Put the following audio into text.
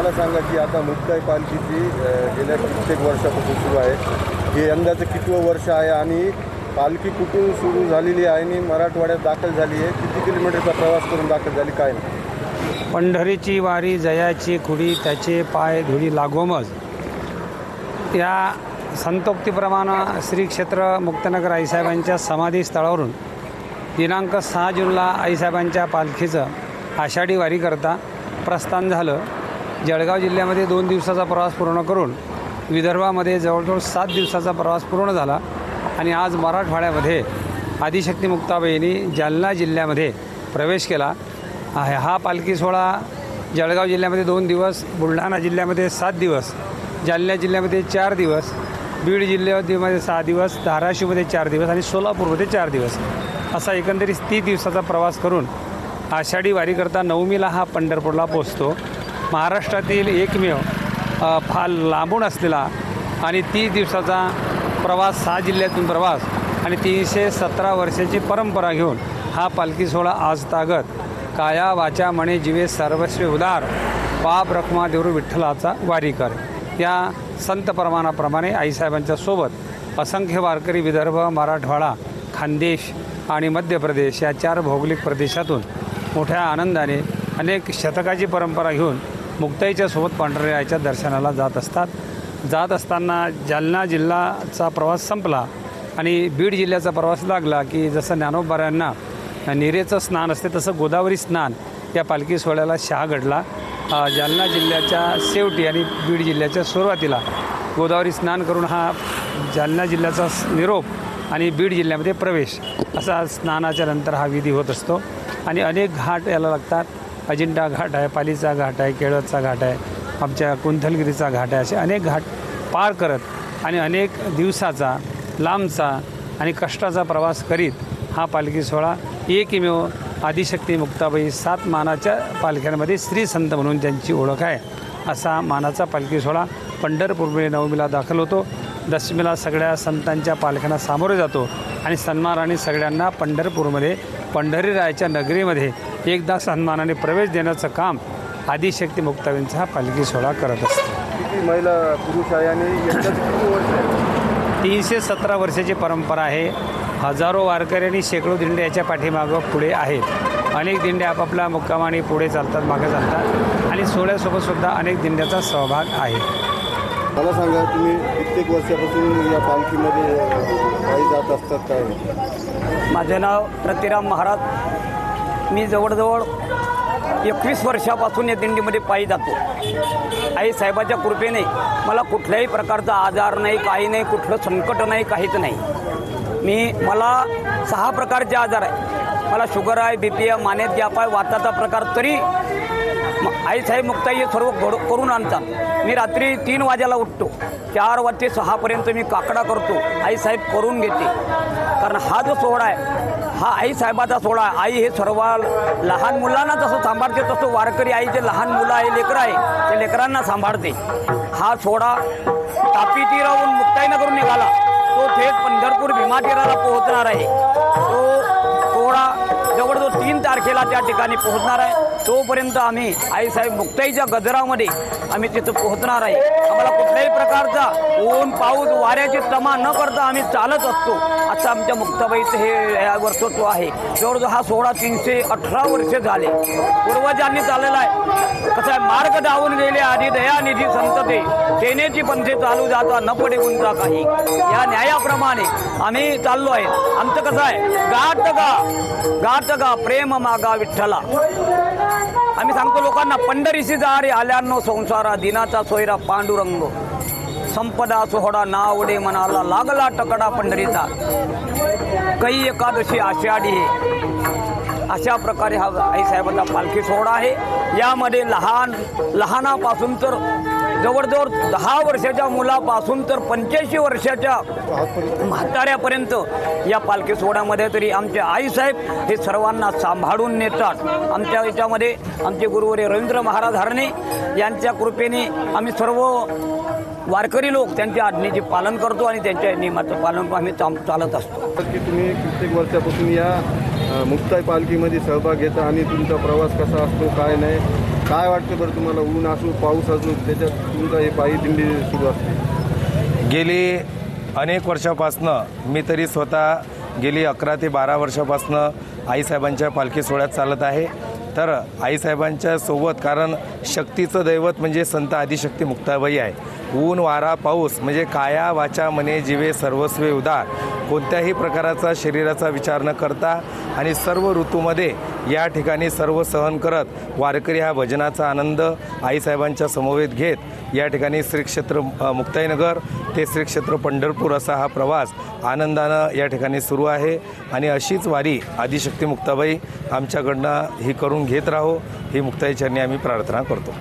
मला सांगा की आता मुक्ताई पालखीची गेल्या कित्येक वर्षापासून सुरू आहे, हे यंदाचं कितवं वर्ष आहे आणि पालखी कुठून सुरू झालेली आहे आणि मराठवाड्यात दाखल झाली आहे, किती किलोमीटरचा प्रवास करून दाखल झाली काय नाही? पंढरीची वारी जयाची खुडी त्याचे पाय धुळी लागोमज या संतोक्तीप्रमाणे श्री क्षेत्र मुक्तनगर आईसाहेबांच्या समाधी स्थळावरून दिनांक 6 जूनला आईसाहेबांच्या पालखीचं आषाढी वारी करता प्रस्थान झालं। जळगाव जिल्ह्यामध्ये 2 दिवसाचा प्रवास पूर्ण करून विदर्भामध्ये जवळजवळ 7 दिवसाचा प्रवास पूर्ण झाला आणि आज मराठवाड्यामध्ये आदिशक्ती मुक्ताबाईंनी जालना जिल्ह्यामध्ये प्रवेश केला आहे। हा पालखी सोहळा जळगाव जिल्ह्यामध्ये 2 दिवस, बुलढाणा जिल्ह्यामध्ये 7 दिवस, जालना जिल्ह्यामध्ये 4 दिवस, बीड जिल्ह्यामध्ये 6 दिवस, धाराशिवमध्ये 4 दिवस आणि सोलापूरमध्ये 4 दिवस असा एकंदरीत 30 दिवसाचा प्रवास करून आषाढी वारी करता नवमीला हा पंढरपूरला पोचतो। महाराष्ट्रातील एकमेव फार लांबून असलेला आणि 30 दिवसाचा प्रवास, 6 जिल्ह्यातून प्रवास आणि 317 वर्षाची परंपरा घेऊन हा पालखी सोहळा आज तागत काया वाचा मणे जीवे सर्वस्व उदार पाप रखमा देवरू विठ्ठलाचा वारीकर या संत प्रमाणाप्रमाणे आईसाहेबांच्या सोबत असंख्य वारकरी विदर्भ, मराठवाडा, खानदेश आणि मध्य प्रदेश या 4 भौगोलिक प्रदेशातून मोठ्या आनंदाने अनेक शतकाची परंपरा घेऊन मुक्ताईच्या सोबत पांढरयाच्या दर्शनाला जात असताना जालना जिल्ह्याचा प्रवास संपला आणि बीड जिल्ह्याचा प्रवास लागला की जसं ज्ञानोबाऱ्यांना निरेचं स्नान असते तसं गोदावरी स्नान या पालखी सोहळ्याला शहा घडला। जालना जिल्ह्याच्या शेवटी आणि बीड जिल्ह्याच्या सुरुवातीला गोदावरी स्नान करून हा जालना जिल्ह्याचा निरोप आणि बीड जिल्ह्यामध्ये प्रवेश असा स्नानाच्या नंतर हा विधी होत असतो आणि अनेक घाट याला लागतात। अजिंठा घाट आहे, पालीचा घाट आहे, केळदचा घाट आहे, आमच्या कुंथलगिरीचा घाट आहे, असे अनेक घाट पार करत आणि अनेक दिवसाचा लांबचा आणि कष्टाचा प्रवास करीत हा पालखी सोहळा एकमेव आदिशक्ती मुक्ताबाई 7 मानाच्या पालख्यांमध्ये श्री संत म्हणून त्यांची ओळख आहे असा मानाचा पालखी सोहळा पंढरपूरमध्ये नवमीला दाखल होतो। दशमीला सगळ्या संतांच्या पालख्यांना सामोरे जातो आणि सन्मानाने सगळ्यांना पंढरपूरमध्ये पंढरीरायाच्या नगरीमध्ये एकदा सन्मानाने प्रवेश देण्याचं काम आदिशक्ती मुक्ताबाईंचा हा पालखी सोहळा करत असतो। किती महिला पुरुष आहे आणि यंदाचं किती वर्ष आहे? 317 वर्षाची परंपरा आहे। हजारो वारकऱ्यांनी शेकडो दिंड्या याच्या पाठीमागं पुढे आहेत। अनेक दिंड्या आपापल्या मुक्कामाने पुढे चालतात, मागे चालतात आणि सोहळ्यासोबतसुद्धा अनेक दिंड्याचा सहभाग आहे। मला सांगा, तुम्ही कित्येक वर्षापासून या पालखीमध्ये पायी जात असतात काय? माझे नाव प्रतिराम महाराज। मी जवळजवळ 21 वर्षापासून या दिंडीमध्ये पायी जातो। आई साहेबाच्या कृपेने मला कुठल्याही प्रकारचा आजार नाही, काही नाही, कुठलं संकट नाही, काहीच नाही। मला 6 प्रकारचे आजार आहे। मला शुगर आहे, BP आहे, मानेत गॅप आहे, वाताचा प्रकार, तरी आईसाहेब मुक्ताई हे सर्व करून आणतात। मी रात्री 3 वाजेला उठतो, 4 वाजते 6 पर्यंत मी काकडा करतो, आईसाहेब करून घेते। कारण हा जो सोहळा आहे हा आईसाहेबाचा सोहळा आहे। आई हे सर्व लहान मुलांना जसं सांभाळते तसं वारकरी आईचे लहान मुलं आहे, लेकरं आहे, ते लेकरांना सांभाळते। हा सोहळा तापी तीरावरून मुक्ताईनगरून निघाला, तो थेट पंढरपूर भीमा तीराला पोहोचणार आहे। तो सोहळा जवळजवळ 3 तारखेला त्या ठिकाणी पोहोचणार आहे। तोपर्यंत आम्ही आईसाहेब मुक्ताईच्या गजरामध्ये आम्ही तिथं पोहोचणार आहे। आम्हाला कुठल्याही प्रकारचा ऊन पाऊस वाऱ्याची तमा न करता आम्ही चालत असतो, असं आमच्या मुक्ताबाईचं हे वर्षत्व आहे। जवळजवळ हा सोहळा 318 वर्ष झाले पूर्वजांनी चाललेला आहे। कसं आहे, मार्ग धावून गेले आधी दयानिधी संतते, सेनेची पंथे चालू जाता न पडे गुंता काही, या न्यायाप्रमाणे आम्ही चाललो आहे। आमचं कसं आहे, गाठ गा प्रेम मागा विठ्ठला। आम्ही सांगतो लोकांना, पंढरीशी जा रे आल्यानो संसारा, दिनाचा सोयरा पांडुरंग, संपदा सोहळा नावडे मनाला, लागला टकडा पंढरीचा, कै एकादशी आषाढी हे। अशा प्रकारे हा आईसाहेबांचा पालखी सोहळा आहे। यामध्ये लहानापासून तर जवळजवळ 10 वर्षाच्या मुलापासून तर 85 वर्षाच्या म्हाताऱ्यापर्यंत या पालखी सोहळ्यामध्ये तरी आमचे आईसाहेब हे सर्वांना सांभाळून नेतात। आमच्या याच्यामध्ये आमचे गुरुवर्य रवींद्र महाराज हरणे यांच्या कृपेने आम्ही सर्व वारकरी लोक त्यांच्या आज्ञेचे पालन करतो आणि त्यांच्या नियमाचं पालन आम्ही चालत असतो। की तुम्ही कित्येक वर्षापासून या मुक्ताई पालखीमध्ये सहभाग घेता आणि तुमचा प्रवास कसा असतो काय नाही, काय वाटतं बरं तुम्हाला, ऊन असो पाऊस असो त्याच्यात तुमचा हे पायी दिंडी सुरू असते? गेली अनेक वर्षापासनं मी तरी स्वतः गेली 11 ते 12 वर्षापासनं आईसाहेबांच्या पालखी सोहळ्यात चालत आहे. तर आईसाहेबांच्या सोबत, कारण शक्तीचं दैवत म्हणजे संत आदिशक्ती मुक्ताबाई आहे. ऊन वारा पाऊस म्हणजे काया वाचा मने जीवे सर्वस्वे उदार, कोणत्याही प्रकाराचा शरीराचा विचार न करता आणि सर्व ऋतूमध्ये या ठिकाणी सर्व सहन करत वारकरी हा भजनाचा आनंद आईसाहेबांच्या समवेत घेत या ठिकाणी श्री क्षेत्र मुक्ताईनगर ते श्री क्षेत्र पंढरपूर असा हा प्रवास आनंदानं या ठिकाणी सुरू आहे. आणि अशीच वारी आदिशक्ती मुक्ताबाई आमच्याकडनं ही करून घेत राहो ही मुक्ताईचरणी आम्ही प्रार्थना करतो.